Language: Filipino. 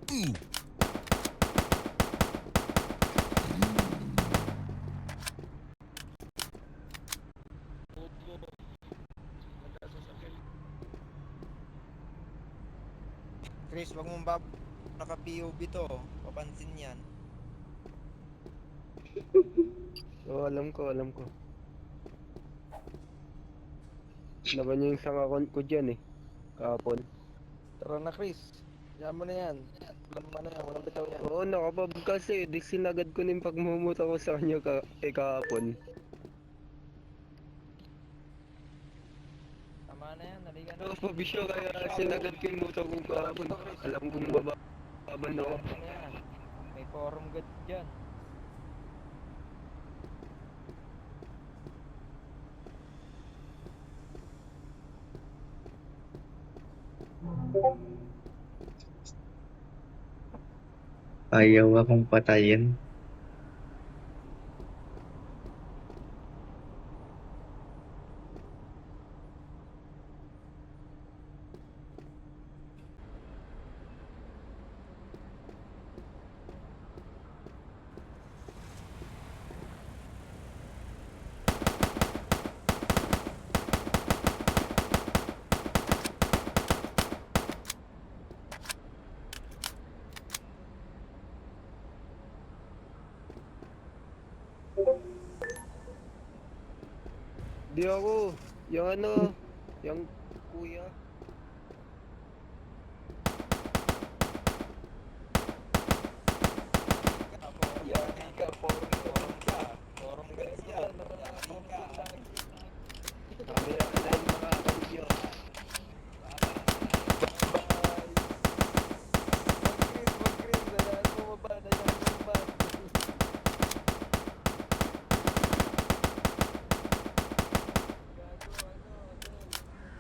Chris, wag mong naka-POV to. Papansin yan. Oo, alam ko. Laban niya yung isang account ko dyan eh. Kahapon. Tara na, Chris. Yan mo na yan. Walang bitaw yan. Oo, nakapag kasi. Di sinagad ko na yung pagmumuta ko sa kanya kahapon. Tama na yan, naligan na. Oo, pabisyo kaya sinagad ko yung muta ko kahapon. Alam kong bababan ako. Ano yan? May forum god dyan. Ayaw akong patayin. Di ako. Yung ano, yung kuya.